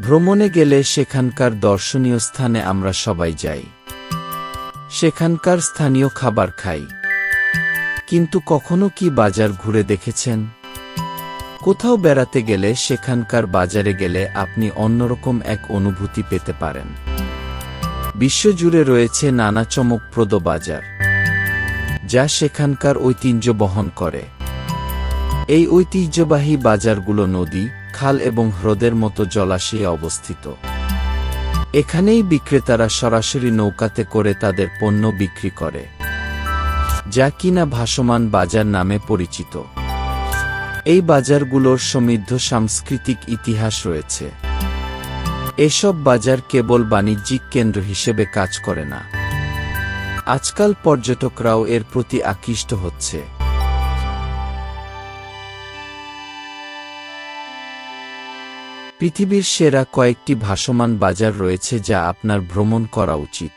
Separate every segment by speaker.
Speaker 1: ভ্রমণে গেলে সেখানকার দর্শনীয় স্থানে আমরা সবাই যাই, সেখানকার স্থানীয় খাবার খাই। কিন্তু কখনো কি বাজার ঘুরে দেখেছেন? কোথাও বেড়াতে গেলে সেখানকার বাজারে গেলে আপনি অন্যরকম এক অনুভূতি পেতে পারেন। বিশ্বজুড়ে রয়েছে নানা চমকপ্রদ বাজার, যা সেখানকার ঐতিহ্য বহন করে। এই ঐতিহ্যবাহী বাজারগুলো নদী, খাল এবং হ্রদের মতো জলাশয়ে অবস্থিত। এখানেই বিক্রেতারা সরাসরি নৌকাতে করে তাদের পণ্য বিক্রি করে, যা কিনা ভাসমান বাজার নামে পরিচিত। এই বাজারগুলোর সমৃদ্ধ সাংস্কৃতিক ইতিহাস রয়েছে। এসব বাজার কেবল বাণিজ্যিক কেন্দ্র হিসেবে কাজ করে না, আজকাল পর্যটকরাও এর প্রতি আকৃষ্ট হচ্ছে। পৃথিবীর সেরা কয়েকটি ভাসমান বাজার রয়েছে যা আপনার ভ্রমণ করা উচিত।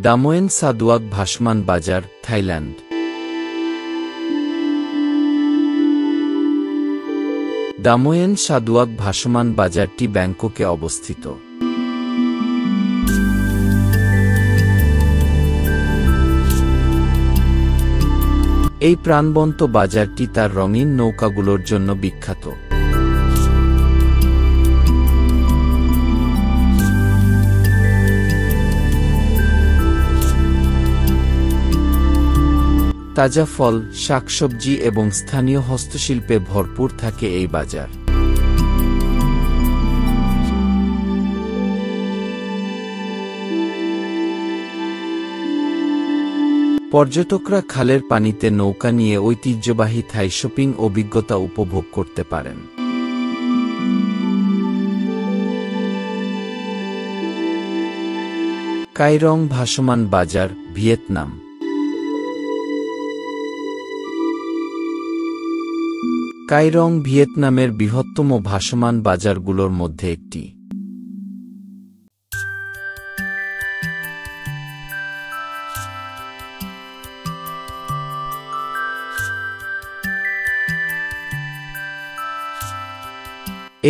Speaker 1: দামোয়েন সাদুয়াক ভাসমান বাজার, থাইল্যান্ড। দামোয়েন সাদুয়াক ভাসমান বাজারটি ব্যাংককে অবস্থিত। এই প্রাণবন্ত বাজারটি তার রঙিন নৌকাগুলোর জন্য বিখ্যাত। তাজা ফল, শাকসবজি এবং স্থানীয় হস্তশিল্পে ভরপুর থাকে এই বাজার। পর্যটকরা খালের পানিতে নৌকা নিয়ে ঐতিহ্যবাহী থাই শপিং অভিজ্ঞতা উপভোগ করতে পারেন। কাই রং ভাসমান বাজার, ভিয়েতনাম। কাই রং ভিয়েতনামের বৃহত্তম ভাসমান বাজারগুলোর মধ্যে একটি।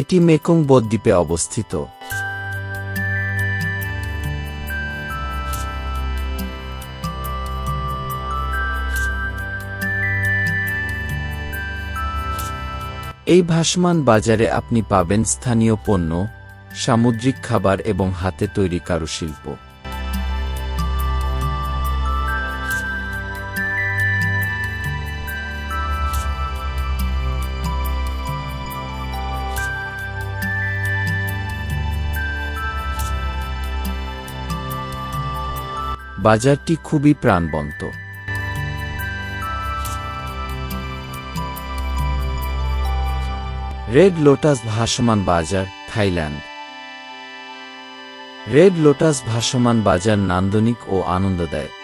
Speaker 1: এটি মেকং বদ্বীপে অবস্থিত। এই ভাসমান বাজারে আপনি পাবেন স্থানীয় পণ্য, সামুদ্রিক খাবার এবং হাতে তৈরি কারুশিল্প। বাজারটি খুবই প্রাণবন্ত। রেড লোটাস ভাসমান বাজার, থাইল্যান্ড। রেড লোটাস ভাসমান বাজার নান্দনিক ও আনন্দদায়ক।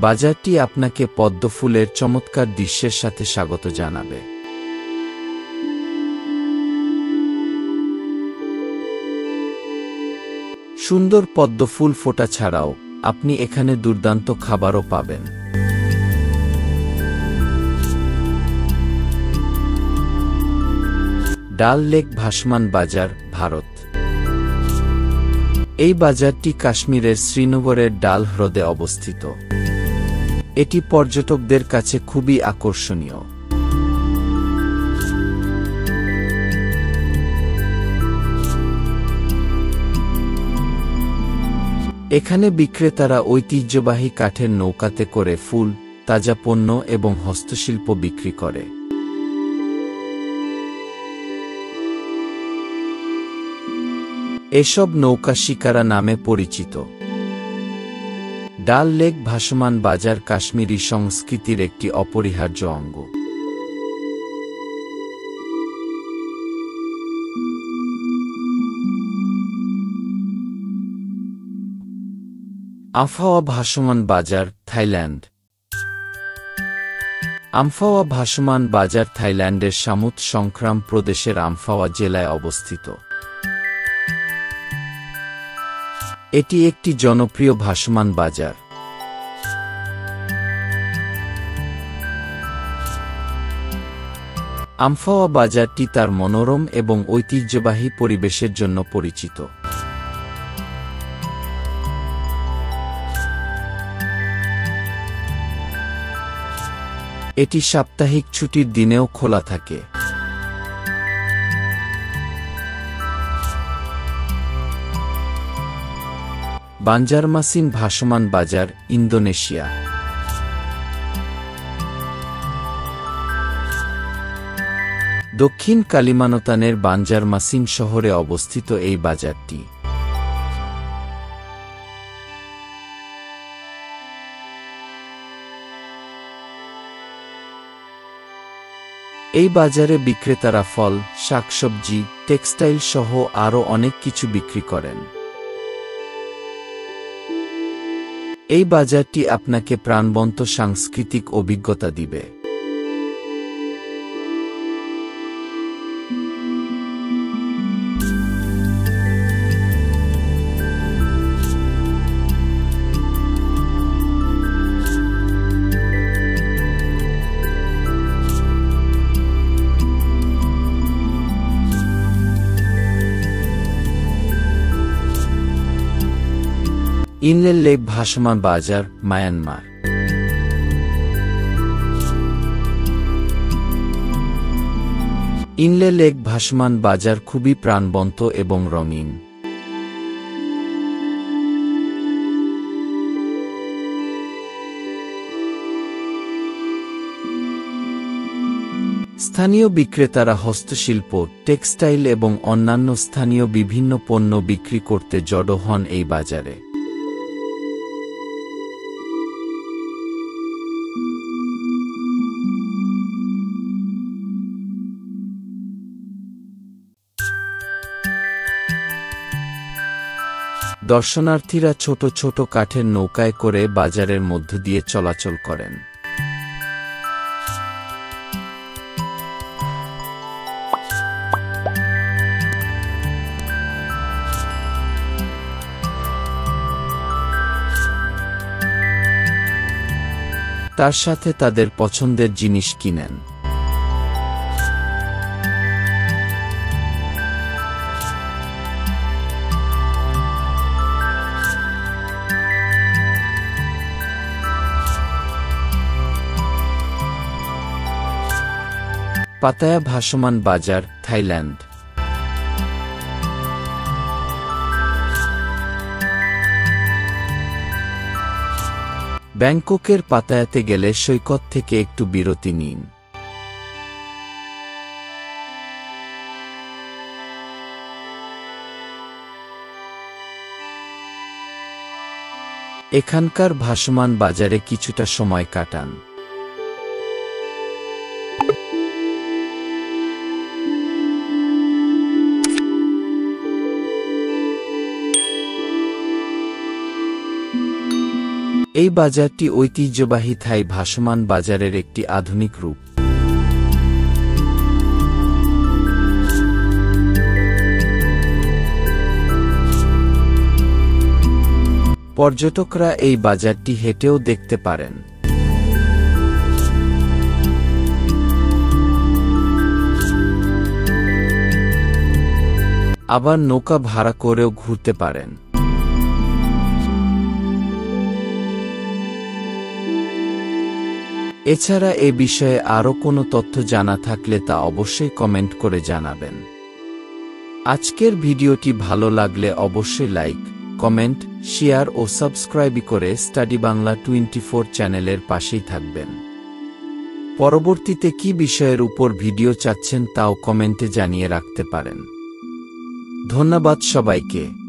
Speaker 1: বাজারটি আপনাকে পদ্ম ফুলের চমৎকার দৃশ্যের সাথে স্বাগত জানাবে। সুন্দর পদ্ম ফুল ফোটা ছাড়াও আপনি এখানে দুর্দান্ত খাবারও পাবেন। ডাল লেক ভাসমান বাজার, ভারত। এই বাজারটি কাশ্মীরের শ্রীনগরের ডাল হ্রদে অবস্থিত। এটি পর্যটকদের কাছে খুবই আকর্ষণীয়। এখানে বিক্রেতারা ঐতিহ্যবাহী কাঠের নৌকাতে করে ফুল, তাজা পণ্য এবং হস্তশিল্প বিক্রি করে। এসব নৌকা শিকারা নামে পরিচিত। ডাল লেক ভাসমান বাজার কাশ্মীরি সংস্কৃতির একটি অপরিহার্য অঙ্গ। আমফাওয়া ভাসমান বাজার, থাইল্যান্ড। আমফাওয়া ভাসমান বাজার থাইল্যান্ডের সামুত সংক্রাম প্রদেশের আমফাওয়া জেলায় অবস্থিত। এটি একটি জনপ্রিয় ভাসমান বাজার। আমফাওয়া বাজারটি তার মনোরম এবং ঐতিহ্যবাহী পরিবেশের জন্য পরিচিত। এটি সাপ্তাহিক ছুটির দিনেও খোলা থাকে। বাঞ্জারমাসিন ভাসমান বাজার, ইন্দোনেশিয়া। দক্ষিণ কালিমানতানের বাঞ্জারমাসিন শহরে অবস্থিত এই বাজারটি। এই বাজারে বিক্রেতারা ফল, শাকসবজি, টেক্সটাইল সহ আরও অনেক কিছু বিক্রি করেন। এই বাজারটি আপনাকে প্রাণবন্ত সাংস্কৃতিক অভিজ্ঞতা দিবে। ইনলে লেক ভাসমান বাজার, মায়ানমার। ইনলে লেক ভাসমান বাজার খুবই প্রাণবন্ত এবং রঙিন। স্থানীয় বিক্রেতারা হস্তশিল্প, টেক্সটাইল এবং অন্যান্য স্থানীয় বিভিন্ন পণ্য বিক্রি করতে জড়ো হন এই বাজারে। দর্শনার্থীরা ছোট ছোট কাঠের নৌকায় করে বাজারের মধ্য দিয়ে চলাচল করেন। তার সাথে তাদের পছন্দের জিনিস কিনেন। পাতায়া ভাসমান বাজার, থাইল্যান্ড। ব্যাংককের পাতায়াতে গেলে সৈকত থেকে একটু বিরতি নিন। এখানকার ভাসমান বাজারে কিছুটা সময় কাটান। এই বাজারটি ঐতিহ্যবাহী থাই ভাসমান বাজারের একটি আধুনিক রূপ। পর্যটকরা এই বাজারটি হেঁটেও দেখতে পারেন। আবার নৌকা ভাড়া করেও ঘুরতে পারেন। এছাড়া এ বিষয়ে আরও কোনো তথ্য জানা থাকলে তা অবশ্যই কমেন্ট করে জানাবেন। আজকের ভিডিওটি ভালো লাগলে অবশ্যই লাইক, কমেন্ট, শেয়ার ও সাবস্ক্রাইব করে স্টাডি বাংলা 24 চ্যানেলের পাশেই থাকবেন। পরবর্তীতে কী বিষয়ের উপর ভিডিও চাচ্ছেন তাও কমেন্টে জানিয়ে রাখতে পারেন। ধন্যবাদ সবাইকে।